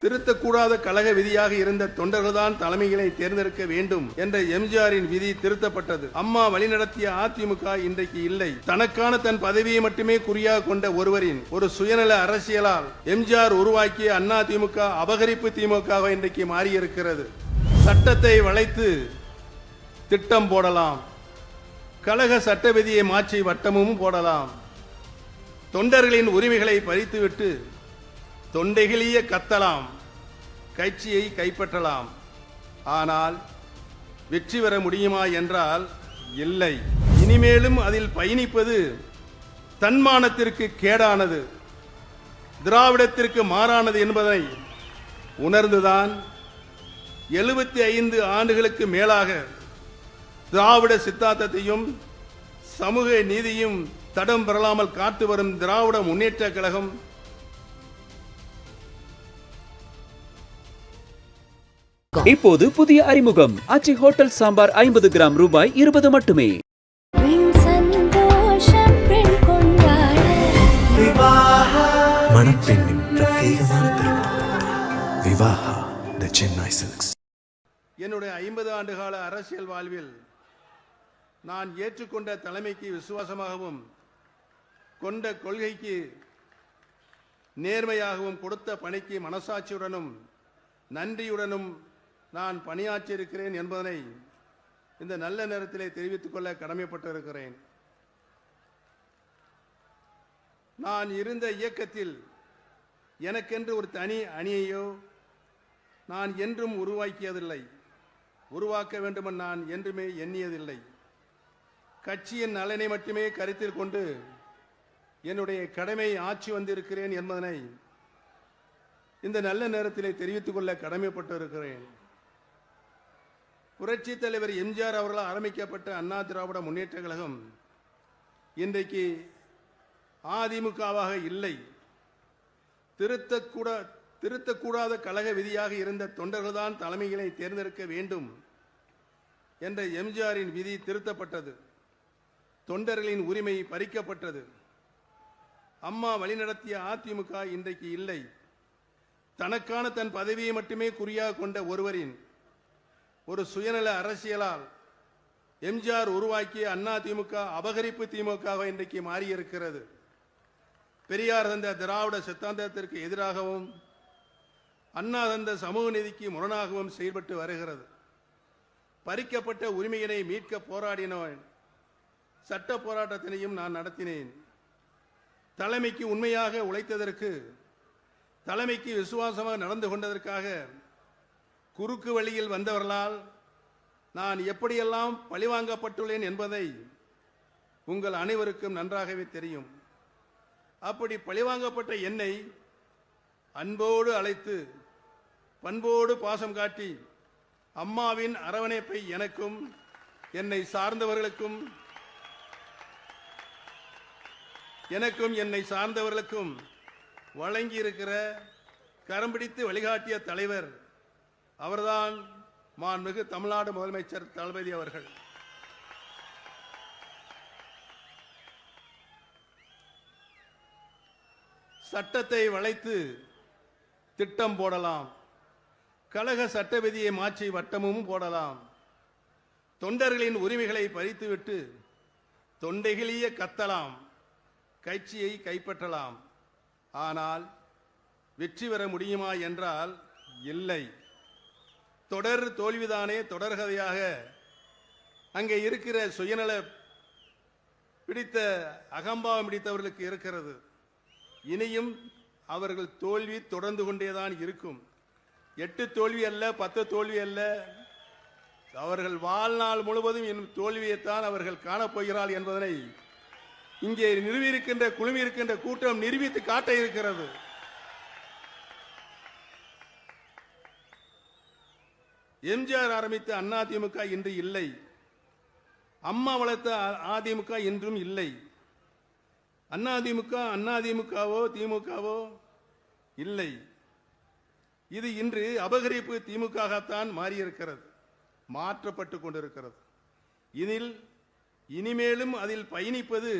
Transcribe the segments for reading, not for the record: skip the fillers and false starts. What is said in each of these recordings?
திருத்தக்கூடாத கழக விதியாக இருந்த தொண்டர்கள்தான் தலைமைகளை தேர்ந்தெடுக்க வேண்டும் என்ற எம்ஜிஆரின் விதி திருத்தப்பட்டது. அம்மா வழிநடத்திய அதிமுக இன்றைக்கு இல்லை. தனக்கான தன் பதவியை மட்டுமே குறியாக கொண்ட ஒருவரின் ஒரு சுயநல அரசியலால் எம்ஜிஆர் உருவாக்கிய அண்ணா திமுக அபகரிப்பு திமுக இன்றைக்கு மாறியிருக்கிறது. சட்டத்தை வளைத்து திட்டம் போடலாம், கழக சட்ட விதியை மாற்றி வட்டமும் போடலாம், தொண்டர்களின் உரிமைகளை பறித்துவிட்டு தொண்டைகளிய கத்தலாம், கட்சியை கைப்பற்றலாம். ஆனால் வெற்றி பெற முடியுமா என்றால் இல்லை. இனிமேலும் அதில் பயணிப்பது தன்மானத்திற்கு கேடானது, திராவிடத்திற்கு மாறானது என்பதை உணர்ந்துதான் 75 ஆண்டுகளுக்கு மேலாக திராவிட சித்தாந்தத்தையும் சமூக நீதியும் தடம் பெறலாமல் காத்து வரும் திராவிட முன்னேற்ற கழகம் இப்போது புதிய அறிமுகம் ஆச்சி ஹோட்டல் சாம்பார் 50 கிராம் ரூபாய் 20 மட்டுமே. மணப்பெண்ணின் பிரத்யேகமான திருமணம் விவாஹா தி சென்னை சில்க்ஸ். என்னுடைய 50 ஆண்டுகால அரசியல் வாழ்வில் நான் ஏற்றுக்கொண்ட தலைமைக்கு விசுவாசமாகவும் கொண்ட கொள்கைக்கு நேர்மையாகவும் கொடுத்த பணிக்கு மனசாட்சியுடனும் நன்றியுடனும் நான் பணியாற்றியிருக்கிறேன் என்பதனை இந்த நல்ல நேரத்திலே தெரிவித்துக் கொள்ள கடமைப்பட்டிருக்கிறேன். நான் இருந்த இயக்கத்தில் எனக்கென்று ஒரு தனி அணியையோ நான் என்றும் உருவாக்கியதில்லை, உருவாக்க வேண்டுமென நான் என்றுமே எண்ணியதில்லை. கட்சியின் நலனை மட்டுமே கருத்தில் கொண்டு என்னுடைய கடமை ஆற்றி வந்திருக்கிறேன் என்பதனை இந்த நல்ல நேரத்திலே தெரிவித்துக் கொள்ள கடமைப்பட்டிருக்கிறேன். புரட்சி தலைவர் எம்ஜிஆர் அவர்களால் ஆரம்பிக்கப்பட்ட அண்ணா திராவிட முன்னேற்ற கழகம் இன்றைக்கு அதிமுகவாக இல்லை. திருத்தக்கூடாத கழக விதியாக இருந்த தொண்டர்கள்தான் தலைமைகளை தேர்ந்தெடுக்க வேண்டும் என்ற எம்ஜிஆரின் விதி திருத்தப்பட்டது. தொண்டர்களின் உரிமை பறிக்கப்பட்டது. அம்மா வழிநடத்திய அதிமுக இன்றைக்கு இல்லை. தனக்கான தன் பதவியை மட்டுமே குறியாக கொண்ட ஒருவரின் ஒரு சுயநல அரசியலால் எம்ஜிஆர் உருவாக்கிய அண்ணா திமுக அபகரிப்பு திமுக இன்றைக்கு மாறியிருக்கிறது. பெரியார் தந்த திராவிட சித்தாந்தத்திற்கு எதிராகவும் அண்ணா தந்த சமூக நீதிக்கு முரணாகவும் செயல்பட்டு வருகிறது. பறிக்கப்பட்ட உரிமையினை மீட்க போராடினேன். சட்ட போராட்டத்தினையும் நான் நடத்தினேன். தலைமைக்கு உண்மையாக உழைத்ததற்கு, தலைமைக்கு விசுவாசமாக நடந்து கொண்டதற்காக குறுக்கு வழியில் வந்தவர்களால் நான் எப்படியெல்லாம் பழிவாங்கப்பட்டுள்ளேன் என்பதை உங்கள் அனைவருக்கும் நன்றாகவே தெரியும். அப்படி பழிவாங்கப்பட்ட என்னை அன்போடு அழைத்து பண்போடு பாசம் காட்டி அம்மாவின் அரவணைப்பை எனக்கும் என்னை சார்ந்தவர்களுக்கும் வழங்கியிருக்கிற கரம் பிடித்து வழிகாட்டிய தலைவர் அவர்தான் மாண்புமிகு தமிழ்நாடு முதலமைச்சர் தளபதி அவர்கள். சட்டத்தை வளைத்து திட்டம் போடலாம், கழக சட்ட விதியை மாற்றி வட்டமும் போடலாம், தொண்டர்களின் உரிமைகளை பறித்துவிட்டு தொண்டைகளிய கத்தலாம், கட்சியை கைப்பற்றலாம். ஆனால் வெற்றி பெற முடியுமா என்றால் இல்லை. தொடர் தோல்விதானே தொடர்கதையாக அங்கே இருக்கிற சுயநல பிடித்த அகம்பாவம் பிடித்தவர்களுக்கு இருக்கிறது. இனியும் அவர்கள் தோல்வி தொடர்ந்து கொண்டேதான் இருக்கும். 8 தோல்வி அல்ல, 10 தோல்வி அல்ல, அவர்கள் வாழ்நாள் முழுவதும் இன்னும் தோல்வியைத்தான் அவர்கள் காணப்போகிறார்கள் என்பதனை இங்கே குழுமி இருக்கின்ற கூட்டம் நிரூபித்து காட்ட இருக்கிறது. எம்ஜிஆர் ஆரம்பித்த அதிமுக இன்று இல்லை. அம்மா வளர்த்த அதிமுக இன்றும் இல்லை. அதிமுகவோ திமுகவோ இல்லை. இது இன்று அபகரிப்பு திமுகத்தான் மாறியிருக்கிறது, மாற்றப்பட்டு கொண்டிருக்கிறது. இனிமேலும் அதில் பயணிப்பது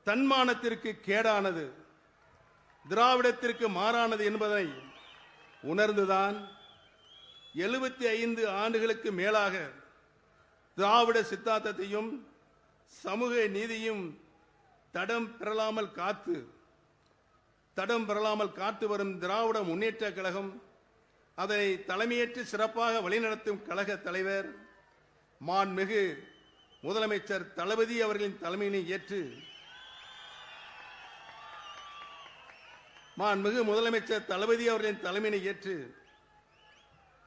தன்மானத்திற்கு கேடானது, திராவிடத்திற்கு மாறானது என்பதை உணர்ந்துதான் 75 ஆண்டுகளுக்கு மேலாக திராவிட சித்தாந்தத்தையும் சமூக நீதியும் தடம் பெறலாமல் காத்து வரும் திராவிட முன்னேற்ற கழகம், அதனை தலைமையேற்று சிறப்பாக வழிநடத்தும் கழக தலைவர் மாண்புமிகு முதலமைச்சர் தளபதி அவர்களின் தலைமையினை ஏற்று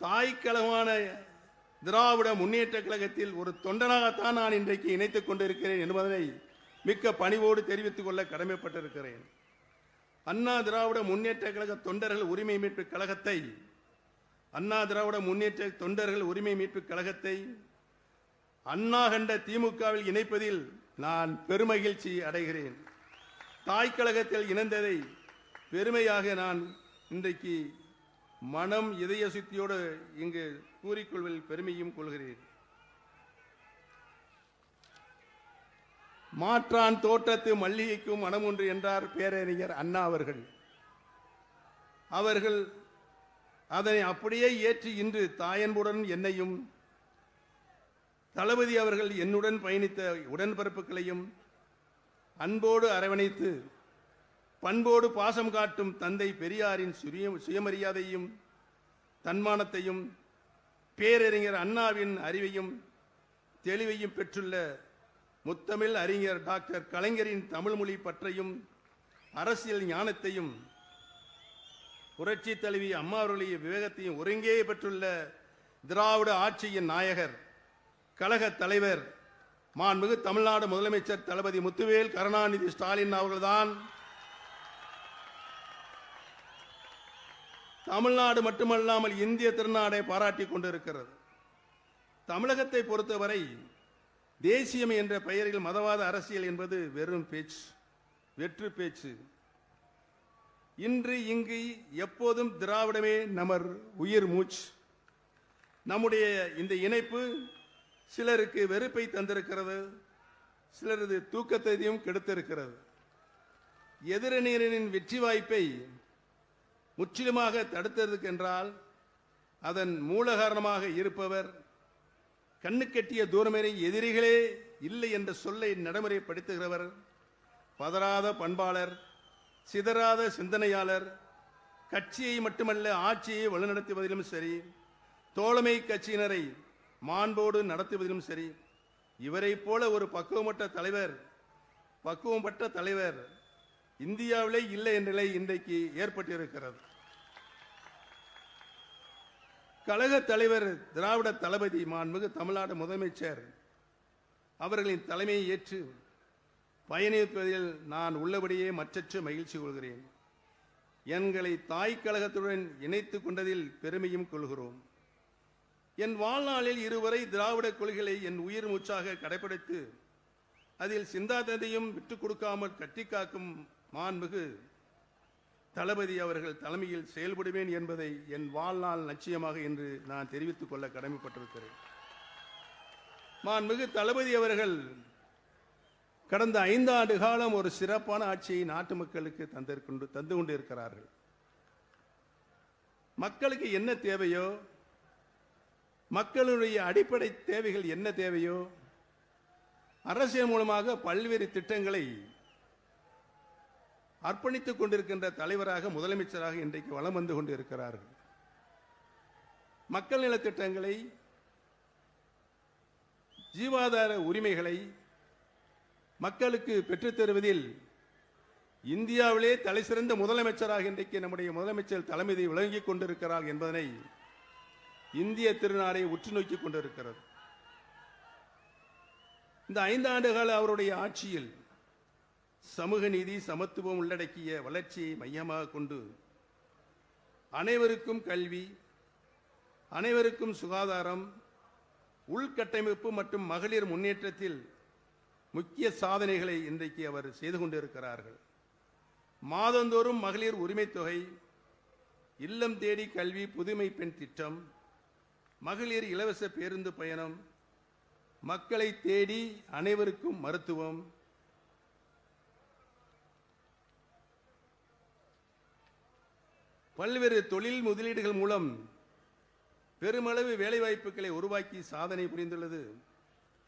தாய் கழகமான திராவிட முன்னேற்ற கழகத்தில் ஒரு தொண்டனாகத்தான் நான் இன்றைக்கு இணைத்துக் கொண்டிருக்கிறேன் என்பதனை மிக்க பணிவோடு தெரிவித்துக் கொள்ள கடமைப்பட்டிருக்கிறேன். அண்ணா திராவிட முன்னேற்ற கழக தொண்டர்கள் உரிமை மீட்பு கழகத்தை அண்ணா கண்ட திமுகவில் இணைப்பதில் நான் பெருமகிழ்ச்சி அடைகிறேன். தாய் கழகத்தில் இணைந்ததை பெருமையாக நான் இன்றைக்கு மனம் இதய சுத்தியோடு இங்கு கூறிக்கொள்வதில் பெருமையும் கொள்கிறேன். மாற்றான் தோட்டத்து மல்லிகைக்கும் மனம் ஒன்று என்றார் பேரறிஞர் அண்ணா அவர்கள் அதனை அப்படியே ஏற்றி இன்று தாயன்புடன் என்னையும் தளபதி அவர்கள் என்னுடன் பயணித்த உடன்பிறப்புகளையும் அன்போடு அரவணைத்து பண்போடு பாசம் காட்டும் தந்தை பெரியாரின் சுயமரியாதையும் தன்மானத்தையும் பேரறிஞர் அண்ணாவின் அறிவையும் தெளிவையும் பெற்றுள்ள முத்தமிழ் அறிஞர் டாக்டர் கலைஞரின் தமிழ் மொழி பற்றையும் அரசியல் ஞானத்தையும் புரட்சி தலைவி அம்மா அவர்களுடைய விவேகத்தையும் ஒருங்கே பெற்றுள்ள திராவிட ஆட்சியின் நாயகர் கழக தலைவர் மாண்புமிகு தமிழ்நாடு முதலமைச்சர் தளபதி முத்துவேல் கருணாநிதி ஸ்டாலின் அவர்கள்தான் தமிழ்நாடு மட்டுமல்லாமல் இந்திய திருநாடை பாராட்டிக் கொண்டிருக்கிறது. தமிழகத்தை பொறுத்தவரை தேசியம் என்ற பெயரில் மதவாத அரசியல் என்பது வெறும் வெற்று பேச்சு. இன்று இங்கு எப்போதும் திராவிடமே நமர் உயிர் மூச்சு. நம்முடைய இந்த இணைப்பு சிலருக்கு வெறுப்பை தந்திருக்கிறது, சிலரது தூக்கத்தையும் கெடுத்திருக்கிறது. எதிரணியரின் வெற்றி வாய்ப்பை முற்றிலுமாக தடுத்ததற்கு என்றால் அதன் மூல காரணமாக இருப்பவர் கண்ணுக்கெட்டிய தூரமேறி எதிரிகளே இல்லை என்ற சொல்லை நடைமுறைப்படுத்துகிறவர், பதறாத பண்பாளர், சிதறாத சிந்தனையாளர், கட்சியை மட்டுமல்ல ஆட்சியை வழிநடத்துவதிலும் சரி, தோழமை கட்சியினரை மாண்போடு நடத்துவதிலும் சரி, இவரை போல ஒரு பக்குவப்பட்ட தலைவர் இந்தியாவிலே இல்லை என்ற நிலை இன்றைக்கு ஏற்பட்டிருக்கிறது. கழக தலைவர் திராவிட தளபதி மாண்புமிகு தமிழ்நாடு முதலமைச்சர் அவர்களின் தலைமையை ஏற்று பயணிப்பதில் நான் உள்ளபடியே மற்றற்ற மகிழ்ச்சி கொள்கிறேன். எங்களை தாய் கழகத்துடன் இணைத்துக் கொண்டதில் பெருமையும் கொள்கிறோம். என் வாழ்நாளில் இருவரை திராவிட கொள்கைகளை என் உயிர் மூச்சாக கடைபிடித்து அதில் சிந்தாந்தத்தையும் விட்டுக் கொடுக்காமல் கட்டி காக்கும் மாண்புமிகு தளபதி அவர்கள் தலைமையில் செயல்படுவேன் என்பதை என் வாழ்நாள் லட்சியமாக இன்று நான் தெரிவித்துக் கொள்ள கடமைப்பட்டிருக்கிறேன். மாண்புமிகு தளபதி அவர்கள் கடந்த 5 ஆண்டு காலம் ஒரு சிறப்பான ஆட்சியை நாட்டு மக்களுக்கு தந்து கொண்டிருக்கிறார்கள். மக்களுக்கு என்ன தேவையோ, மக்களுடைய அடிப்படை தேவைகள் என்ன தேவையோ, அரசியல் மூலமாக பல்வேறு திட்டங்களை அர்ப்பணித்துக் கொண்டிருக்கின்ற தலைவராக முதலமைச்சராக இன்றைக்கு வலம் வந்து கொண்டிருக்கிறார்கள். மக்கள் நல திட்டங்களை, ஜீவாதார உரிமைகளை மக்களுக்கு பெற்றுத் தருவதில் இந்தியாவிலே தலை சிறந்த முதலமைச்சராக இன்றைக்கு நம்முடைய முதலமைச்சர் தலைமை விளங்கிக் கொண்டிருக்கிறார் என்பதனை இந்திய திருநாடை உற்று நோக்கிக் கொண்டிருக்கிறது. இந்த 5 ஆண்டுகால அவருடைய ஆட்சியில் சமூக நீதி, சமத்துவம் உள்ளடக்கிய வளர்ச்சியை மையமாக கொண்டு அனைவருக்கும் கல்வி, அனைவருக்கும் சுகாதாரம், உள்கட்டமைப்பு மற்றும் மகளிர் முன்னேற்றத்தில் முக்கிய சாதனைகளை இன்றைக்கு அவர் செய்து கொண்டிருக்கிறார்கள். மாதந்தோறும் மகளிர் உரிமை தொகை, இல்லம் தேடி கல்வி, புதுமை பெண் திட்டம், மகளிர் இலவச பேருந்து பயணம், மக்களை தேடி அனைவருக்கும் மருத்துவம், பல்வேறு தொழில் முதலீடுகள் மூலம் பெருமளவு வேலைவாய்ப்புகளை உருவாக்கி சாதனை புரிந்துள்ளது.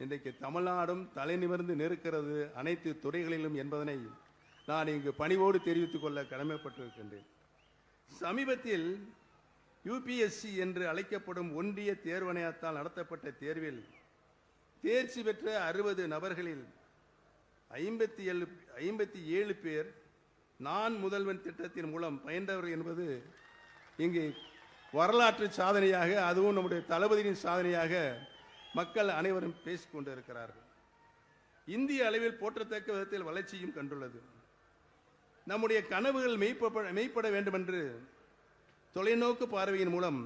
இன்றைக்கு தமிழ்நாடும் தலை நிமிர்ந்து நிற்கிறது அனைத்து துறைகளிலும் என்பதனை நான் இங்கு பணிவோடு தெரிவித்துக் கொள்ள கடமைப்பட்டிருக்கின்றேன். சமீபத்தில் யுபிஎஸ்சி என்று அழைக்கப்படும் ஒன்றிய தேர்வாணையத்தால் நடத்தப்பட்ட தேர்வில் தேர்ச்சி பெற்ற 60 நபர்களில் 57 பேர் நான் முதல்வன் திட்டத்தின் மூலம் பயின்றவர்கள் என்பது இங்கு வரலாற்று சாதனையாக, அதுவும் நம்முடைய தளபதியின் சாதனையாக மக்கள் அனைவரும் பேசிக் கொண்டிருக்கிறார்கள். இந்திய அளவில் போற்றத்தக்க விதத்தில் வளர்ச்சியும் கண்டுள்ளது. நம்முடைய கனவுகள் மெய்ப்பட வேண்டும் என்று தொலைநோக்கு பார்வையின் மூலம்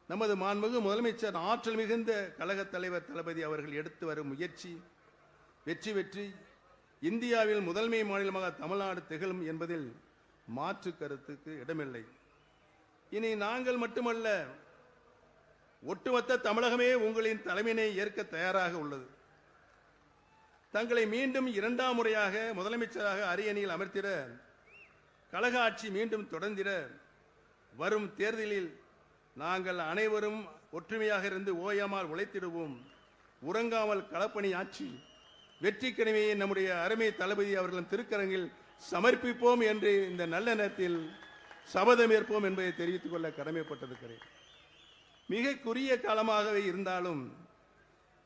நமது மாண்புமிகு முதலமைச்சர் ஆற்றல் மிகுந்த கழகத் தலைவர் தளபதி அவர்கள் எடுத்து வரும் முயற்சி வெற்றி பெற்று இந்தியாவில் முதன்மை மாநிலமாக தமிழ்நாடு திகழும் என்பதில் மாற்று கருத்துக்கு இடமில்லை. இனி நாங்கள் மட்டுமல்ல, ஒட்டுமொத்த தமிழகமே உங்களின் தலைமையினை ஏற்க தயாராக உள்ளது. தங்களை மீண்டும் 2ஆம் முறையாக முதலமைச்சராக அரியணையில் அமர்த்திட, கழக ஆட்சி மீண்டும் தொடர்ந்திட வரும் தேர்தலில் நாங்கள் அனைவரும் ஒற்றுமையாக இருந்து ஓயாமல் உழைத்திடுவோம். உறங்காமல் களப்பணி ஆட்சி வெற்றி கனிமையை நம்முடைய அருமை தளபதி அவர்களின் திருக்கரங்கில் சமர்ப்பிப்போம் என்று இந்த நல்ல நேரத்தில் சபதம் ஏற்போம் என்பதை தெரிவித்துக் கொள்ள கடமைப்பட்டிருக்கிறேன். மிக குறுகிய காலமாகவே இருந்தாலும்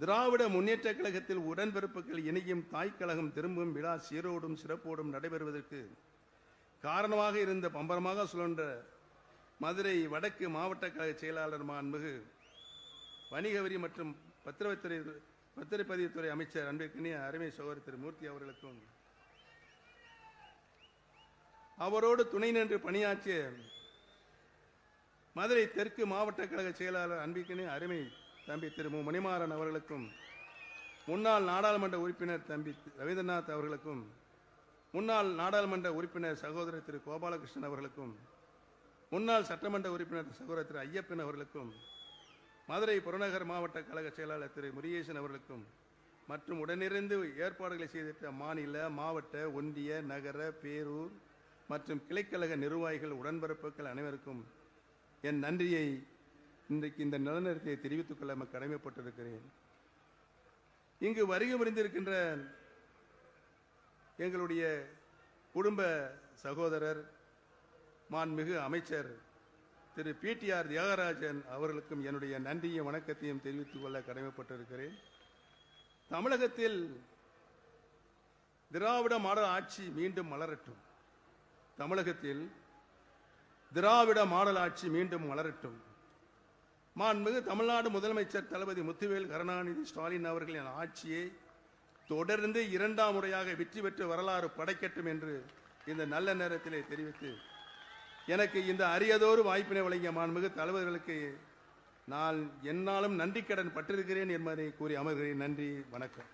திராவிட முன்னேற்ற கழகத்தில் உடன்பிறப்புகள் இணையும் தாய்க்கழகம் திரும்பும் விழா சீரோடும் சிறப்போடும் நடைபெறுவதற்கு காரணமாக இருந்த பம்பரமாக சுழன்ற மதுரை வடக்கு மாவட்ட கழக செயலாளர் மாண்புமிகு வணிக வரி மற்றும் பத்திரப்பதிவுத்துறை அமைச்சர் அன்பிற்கினிய அருமை சகோதரர் திரு மூர்த்தி அவர்களுக்கும் அவரோடு துணை நின்று பணியாற்றிய மதுரை தெற்கு மாவட்ட கழக செயலாளர் அன்பிற்கினிய அருமை தம்பி திரு மு மணிமாறன் அவர்களுக்கும், முன்னாள் நாடாளுமன்ற உறுப்பினர் தம்பி ரவீந்திரநாத் அவர்களுக்கும், முன்னாள் நாடாளுமன்ற உறுப்பினர் சகோதரர் திரு கோபாலகிருஷ்ணன் அவர்களுக்கும், முன்னாள் சட்டமன்ற உறுப்பினர் சகோதரர் திரு ஐயப்பன் அவர்களுக்கும், மதுரை புறநகர் மாவட்ட கழக செயலாளர் திரு முருகேசன் அவர்களுக்கும் மற்றும் உடனிருந்து ஏற்பாடுகளை செய்திட்ட மாநில, மாவட்ட, ஒன்றிய, நகர, பேரூர் மற்றும் கிளைக்கழக நிர்வாகிகள், உடன்பிறப்புகள் அனைவருக்கும் என் நன்றியை இன்றைக்கு இந்த நல்ல நேரத்தை தெரிவித்துக் கொள்ள கடமைப்பட்டிருக்கிறேன். இங்கு வருகை புரிந்திருக்கின்ற எங்களுடைய குடும்ப சகோதரர் மாண்புமிகு அமைச்சர் திரு பிடிஆர் தியாகராஜன் அவர்களுக்கும் என்னுடைய நன்றியும் வணக்கத்தையும் தெரிவித்துக் கொள்ள கடமைப்பட்டிருக்கிறேன். தமிழகத்தில் திராவிட மாடல் ஆட்சி மீண்டும் மலரட்டும். தமிழகத்தில் திராவிட மாடல் ஆட்சி மீண்டும் மலரட்டும். மாண்புமிகு தமிழ்நாடு முதலமைச்சர் தளபதி முத்துவேல் கருணாநிதி ஸ்டாலின் அவர்களின் ஆட்சியை தொடர்ந்து 2ஆம் முறையாக வெற்றி பெற்று வரலாறு படைக்கட்டும் என்று இந்த நல்ல நேரத்திலே தெரிவித்து எனக்கு இந்த அரியதோறு வாய்ப்பினை வழங்கிய மாண்புமிகு தலைவர்களுக்கு நான் என்னாலும் நன்றி கடன் பட்டிருக்கிறேன் என்பதை கூறி அமர்கிறேன். நன்றி, வணக்கம்.